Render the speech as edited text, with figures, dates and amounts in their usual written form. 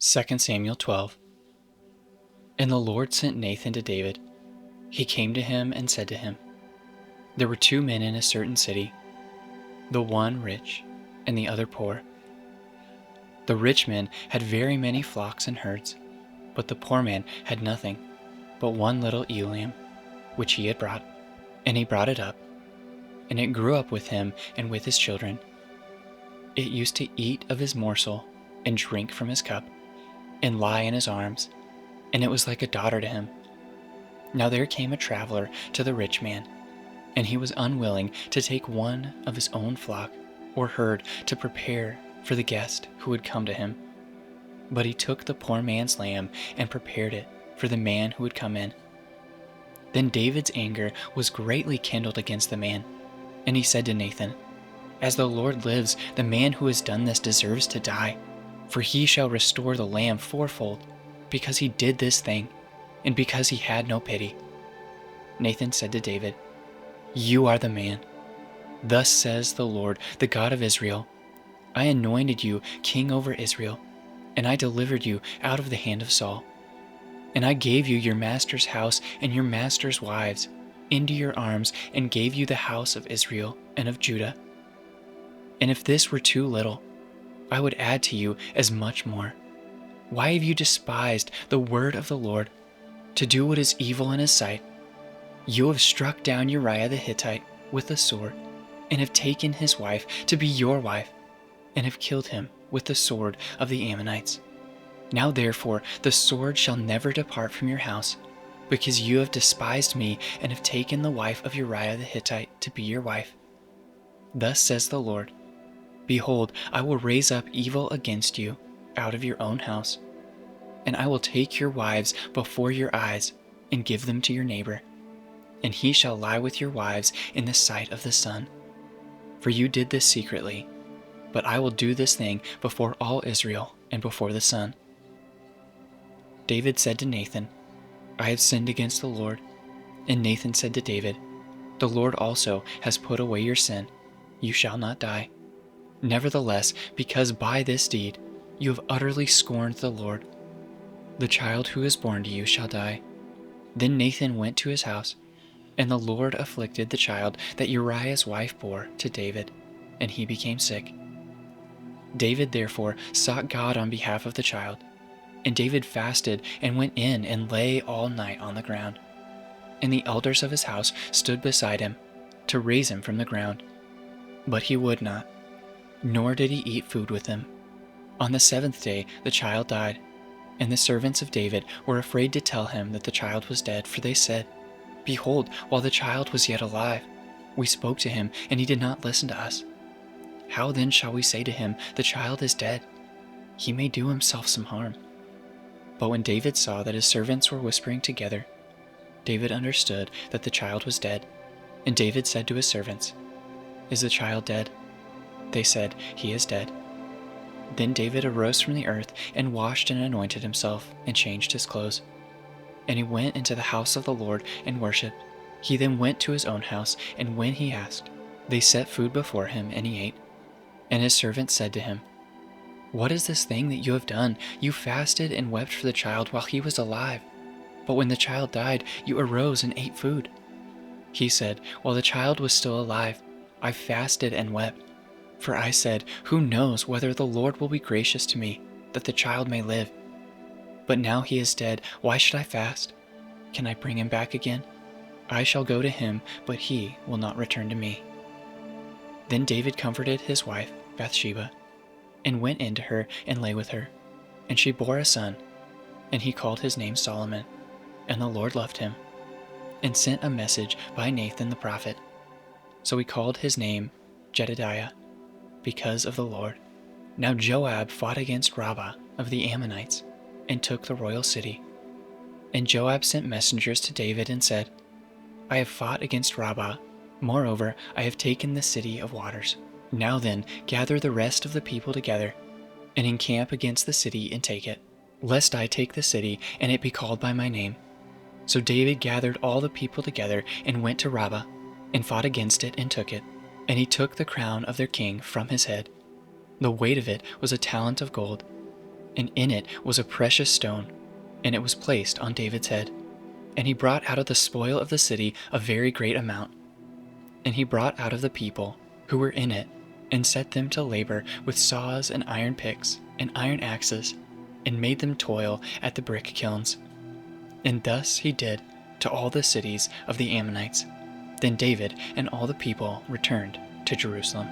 2 Samuel 12. And the Lord sent Nathan to David. He came to him and said to him, There were two men in a certain city, the one rich and the other poor. The rich man had very many flocks and herds, but the poor man had nothing but one little ewe lamb, which he had brought, and he brought it up, and it grew up with him and with his children. It used to eat of his morsel and drink from his cup, and lie in his arms, and it was like a daughter to him. Now there came a traveler to the rich man, and he was unwilling to take one of his own flock or herd to prepare for the guest who would come to him. But he took the poor man's lamb and prepared it for the man who would come in. Then David's anger was greatly kindled against the man, and he said to Nathan, As the Lord lives, the man who has done this deserves to die, for he shall restore the lamb fourfold, because he did this thing, and because he had no pity. Nathan said to David, You are the man. Thus says the Lord, the God of Israel, I anointed you king over Israel, and I delivered you out of the hand of Saul. And I gave you your master's house and your master's wives into your arms, and gave you the house of Israel and of Judah. And if this were too little, I would add to you as much more. Why have you despised the word of the Lord, to do what is evil in his sight? You have struck down Uriah the Hittite with the sword, and have taken his wife to be your wife, and have killed him with the sword of the Ammonites. Now therefore the sword shall never depart from your house, because you have despised me and have taken the wife of Uriah the Hittite to be your wife. Thus says the Lord, Behold, I will raise up evil against you out of your own house, and I will take your wives before your eyes and give them to your neighbor, and he shall lie with your wives in the sight of the sun. For you did this secretly, but I will do this thing before all Israel and before the sun. David said to Nathan, I have sinned against the Lord. And Nathan said to David, The Lord also has put away your sin. You shall not die. Nevertheless, because by this deed you have utterly scorned the Lord, the child who is born to you shall die. Then Nathan went to his house, and the Lord afflicted the child that Uriah's wife bore to David, and he became sick. David therefore sought God on behalf of the child, and David fasted and went in and lay all night on the ground. And the elders of his house stood beside him to raise him from the ground. But he would not, nor did he eat food with them. On the seventh day the child died, and the servants of David were afraid to tell him that the child was dead, for they said, Behold, while the child was yet alive, we spoke to him, and he did not listen to us. How then shall we say to him, The child is dead? He may do himself some harm. But when David saw that his servants were whispering together, David understood that the child was dead. And David said to his servants, Is the child dead? They said, He is dead. Then David arose from the earth and washed and anointed himself and changed his clothes. And he went into the house of the Lord and worshipped. He then went to his own house, and when he asked, they set food before him, and he ate. And his servants said to him, What is this thing that you have done? You fasted and wept for the child while he was alive. But when the child died, you arose and ate food. He said, While the child was still alive, I fasted and wept. For I said, Who knows whether the Lord will be gracious to me, that the child may live? But now he is dead. Why should I fast? Can I bring him back again? I shall go to him, but he will not return to me. Then David comforted his wife, Bathsheba, and went in to her and lay with her. And she bore a son, and he called his name Solomon. And the Lord loved him, and sent a message by Nathan the prophet. So he called his name Jedidiah, because of the Lord. Now Joab fought against Rabbah of the Ammonites, and took the royal city. And Joab sent messengers to David and said, I have fought against Rabbah. Moreover, I have taken the city of waters. Now then, gather the rest of the people together, and encamp against the city and take it, lest I take the city and it be called by my name. So David gathered all the people together and went to Rabbah, and fought against it and took it. And he took the crown of their king from his head. The weight of it was a talent of gold. and in it was a precious stone, and it was placed on David's head. And he brought out of the spoil of the city a very great amount. And he brought out of the people who were in it, and set them to labor with saws and iron picks and iron axes, and made them toil at the brick kilns. And thus he did to all the cities of the Ammonites. Then David and all the people returned to Jerusalem.